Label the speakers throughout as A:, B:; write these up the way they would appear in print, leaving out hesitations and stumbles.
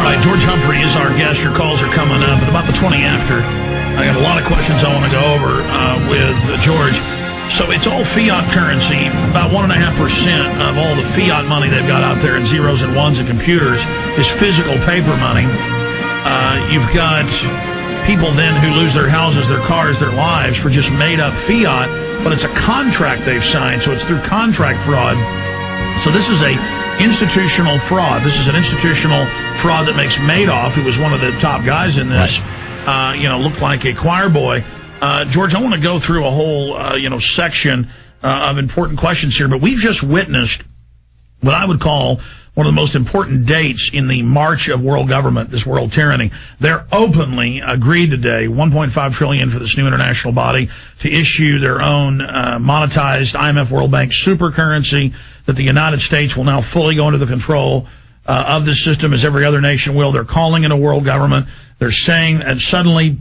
A: right, George Humphrey is our guest. Your calls are coming up at about the 20 after. I got a lot of questions I want to go over with George. So it's all fiat currency. About 1.5% of all the fiat money they've got out there in zeros and ones and computers is physical paper money. You've got people then who lose their houses, their cars, their lives for just made-up fiat, but it's a contract they've signed, so it's through contract fraud. So this is a institutional fraud. This is an institutional fraud that makes Madoff, who was one of the top guys in this, look like a choir boy. George, I want to go through a whole, section of important questions here, but we've just witnessed what I would call one of the most important dates in the march of world government, this world tyranny. They're openly agreed today, $1.5 trillion for this new international body to issue their own monetized IMF World Bank super currency that the United States will now fully go into the control of this system as every other nation will. They're calling it a world government. They're saying, and suddenly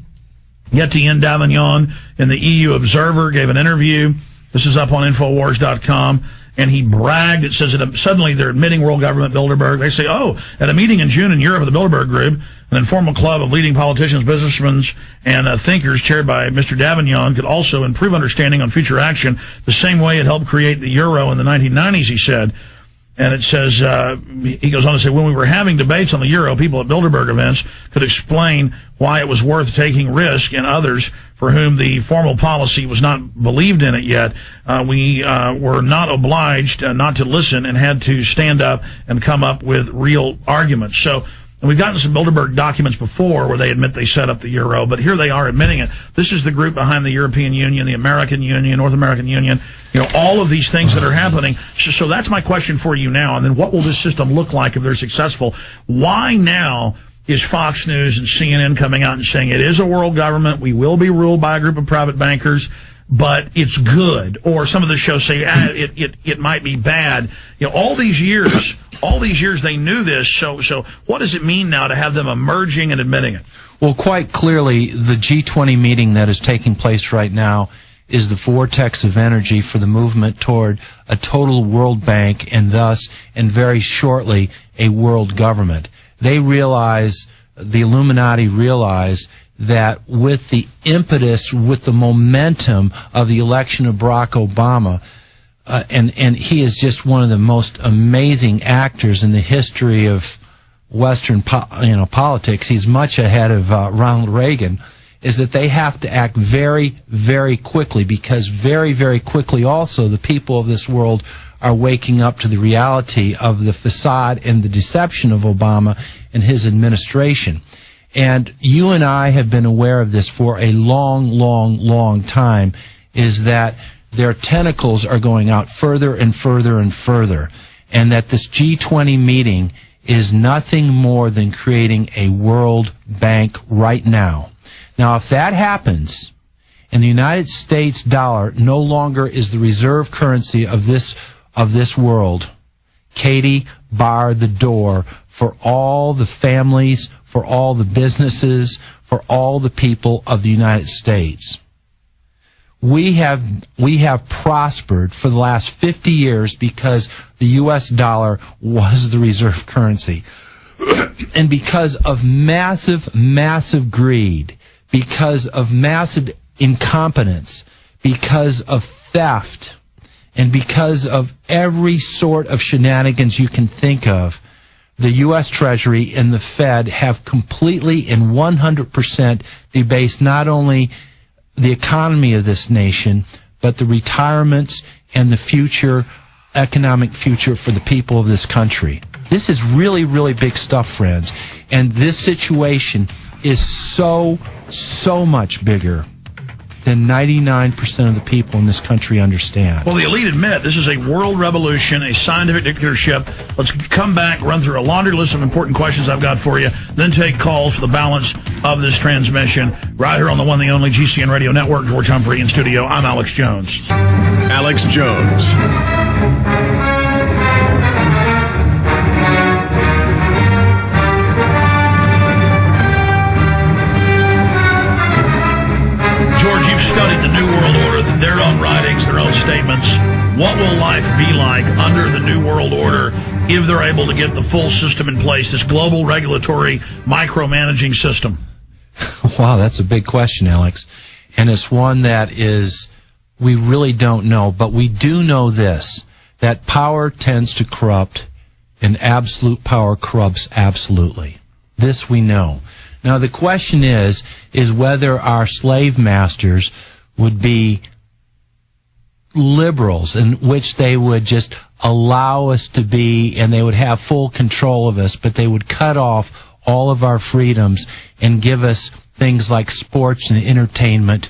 A: Etienne Davignon in the EU Observer gave an interview. This is up on Infowars.com. And he bragged. It says that suddenly they're admitting world government, Bilderberg. They say, at a meeting in June in Europe of the Bilderberg Group, an informal club of leading politicians, businessmen, and thinkers chaired by Mr. Davignon could also improve understanding on future action the same way it helped create the euro in the 1990s, he said. And it says, he goes on to say, when we were having debates on the euro, people at Bilderberg events could explain why it was worth taking risk, and others for whom the formal policy was not believed in it yet, we were not obliged not to listen and had to stand up and come up with real arguments. So, and we've gotten some Bilderberg documents before where they admit they set up the euro, but here they are admitting it. This is the group behind the European Union, the American Union, North American Union, all of these things that are happening. So that's my question for you now. And then what will this system look like if they're successful? Why now is Fox News and CNN coming out and saying it is a world government, we will be ruled by a group of private bankers, but it's good? Or some of the shows say it might be bad. All these years they knew this. So what does it mean now to have them emerging and admitting it?
B: Well, quite clearly, the G20 meeting that is taking place right now is the vortex of energy for the movement toward a total world bank and thus, and very shortly, a world government. They realize, the Illuminati realize, that with the impetus, with the momentum of the election of Barack Obama, and he is just one of the most amazing actors in the history of Western politics. He's much ahead of Ronald Reagan. Is that they have to act very, very quickly, because very, very quickly also the people of this world are waking up to the reality of the facade and the deception of Obama and his administration. And you and I have been aware of this for a long, long, long time, is that their tentacles are going out further and further and further, and that this G20 meeting is nothing more than creating a world bank right now. Now, if that happens, and the United States dollar no longer is the reserve currency of this world, Katie, bar the door for all the families, for all the businesses, for all the people of the United States. We have prospered for the last 50 years because the U.S. dollar was the reserve currency. And because of massive, massive greed, because of massive incompetence, because of theft, and because of every sort of shenanigans you can think of, the U.S. Treasury and the Fed have completely and 100% debased not only the economy of this nation, but the retirements and the future, economic future for the people of this country. This is really, really big stuff, friends. And this situation is so much bigger than 99% of the people in this country understand.
A: Well, the elite admit this is a world revolution, a scientific dictatorship. Let's come back, run through a laundry list of important questions I've got for you, then take calls for the balance of this transmission. Right here on the one, the only GCN Radio Network. George Humphrey in studio. I'm Alex Jones.
C: Alex Jones.
A: George, you've studied the New World Order, their own writings, their own statements. What will life be like under the New World Order? if they're able to get the full system in place, this global regulatory micromanaging system?
B: Wow, that's a big question, Alex. And it's one that we really don't know. But we do know this, that power tends to corrupt, and absolute power corrupts absolutely. This we know. Now, the question is whether our slave masters would be liberals, in which they would just allow us to be, and they would have full control of us, but they would cut off all of our freedoms and give us things like sports and entertainment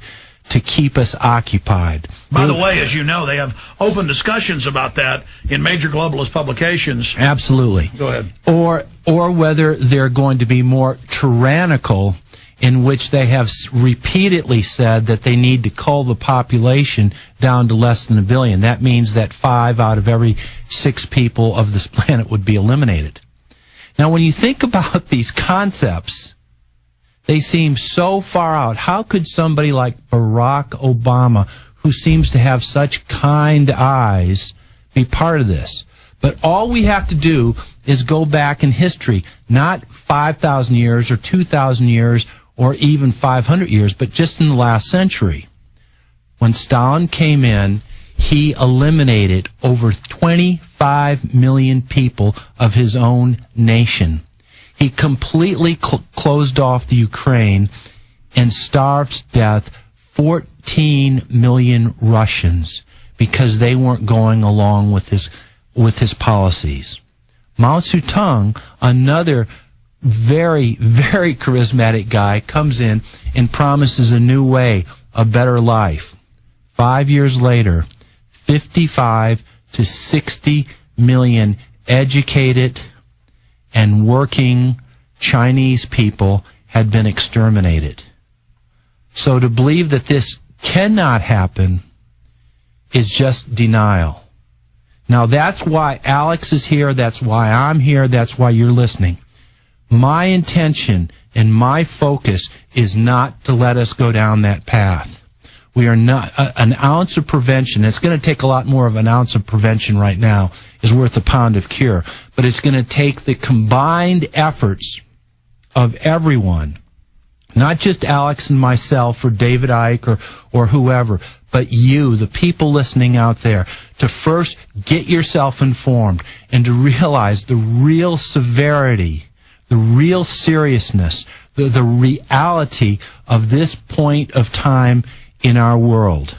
B: to keep us occupied.
A: By the way, as you know, they have open discussions about that in major globalist publications.
B: Absolutely.
A: Go ahead.
B: Or whether they're going to be more tyrannical, in which they have repeatedly said that they need to cull the population down to less than 1 billion. That means that 5 out of every 6 people of this planet would be eliminated. Now, when you think about these concepts, they seem so far out. How could somebody like Barack Obama, who seems to have such kind eyes, be part of this? But all we have to do is go back in history, not 5,000 years or 2,000 years or even 500 years, but just in the last century. When Stalin came in, he eliminated over 25 million people of his own nation. He completely closed off the Ukraine and starved to death 14 million Russians because they weren't going along with his policies. Mao Zedong, another very, very charismatic guy, comes in and promises a new way, a better life. 5 years later, 55 to 60 million educated and working Chinese people had been exterminated. So to believe that this cannot happen is just denial. Now, that's why Alex is here, that's why I'm here, that's why you're listening. My intention and my focus is not to let us go down that path. We are not, an ounce of prevention, it's going to take a lot more of an ounce of prevention right now, is worth a pound of cure. But it's going to take the combined efforts of everyone, not just Alex and myself or David Icke or whoever, but you, the people listening out there, to first get yourself informed and to realize the real severity, the real seriousness, the reality of this point of time in our world.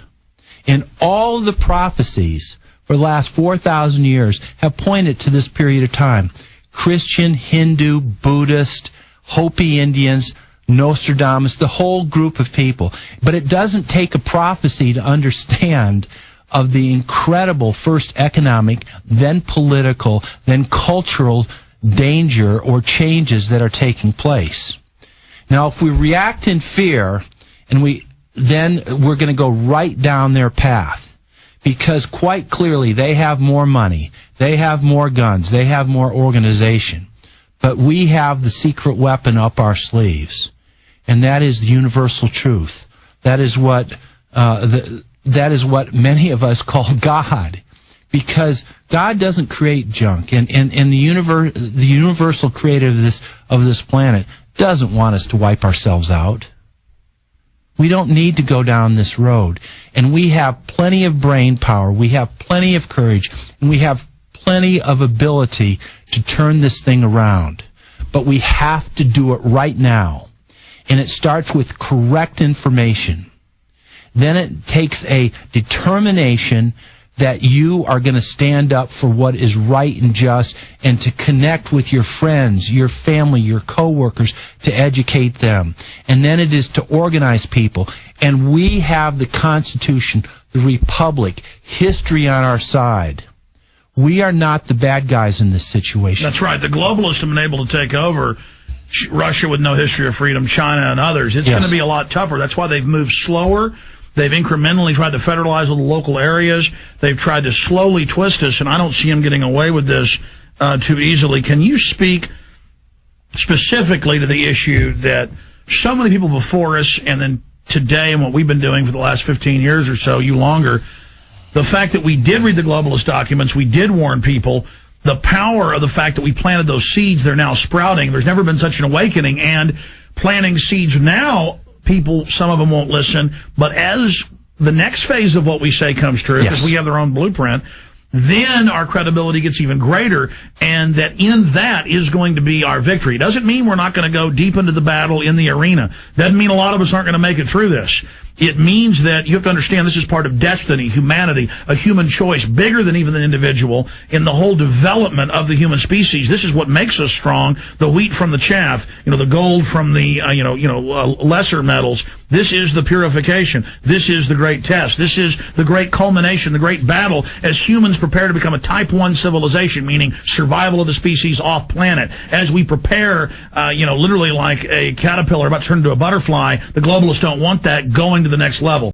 B: And all the prophecies for the last 4,000 years have pointed to this period of time. Christian, Hindu, Buddhist, Hopi Indians, Nostradamus, the whole group of people. But it doesn't take a prophecy to understand of the incredible first economic, then political, then cultural danger or changes that are taking place. Now, if we react in fear, then we're going to go right down their path. Because quite clearly they have more money, they have more guns, they have more organization. But we have the secret weapon up our sleeves. And that is the universal truth. That is what many of us call God. Because God doesn't create junk. And the universal creator of this planet doesn't want us to wipe ourselves out. We don't need to go down this road. And we have plenty of brain power, we have plenty of courage, and we have plenty of ability to turn this thing around. But we have to do it right now. And it starts with correct information. Then it takes a determination that you are going to stand up for what is right and just, and to connect with your friends, your family, your coworkers, to educate them. And then it is to organize people. And we have the Constitution, the Republic, history on our side. We are not the bad guys in this situation.
A: That's right. The globalists have been able to take over Russia with no history of freedom, China and others. It's going to be a lot tougher. That's why they've moved slower. They've incrementally tried to federalize little local areas. They've tried to slowly twist us, and I don't see them getting away with this too easily. Can you speak specifically to the issue that so many people before us, and then today and what we've been doing for the last 15 years or so, you longer, the fact that we did read the globalist documents, we did warn people, the power of the fact that we planted those seeds, they're now sprouting. There's never been such an awakening. And planting seeds now, people, some of them won't listen. But as the next phase of what we say comes true, because we have their own blueprint, then our credibility gets even greater, and that in that is going to be our victory. It doesn't mean we're not going to go deep into the battle in the arena. Doesn't mean a lot of us aren't going to make it through this. It means that you have to understand this is part of destiny, humanity, a human choice, bigger than even the individual in the whole development of the human species. This is what makes us strong, the wheat from the chaff, the gold from the, lesser metals. This is the purification. This is the great test. This is the great culmination, the great battle as humans prepare to become a type 1 civilization, meaning survival of the species off planet. As we prepare, literally like a caterpillar about to turn into a butterfly, the globalists don't want that, going to the next level.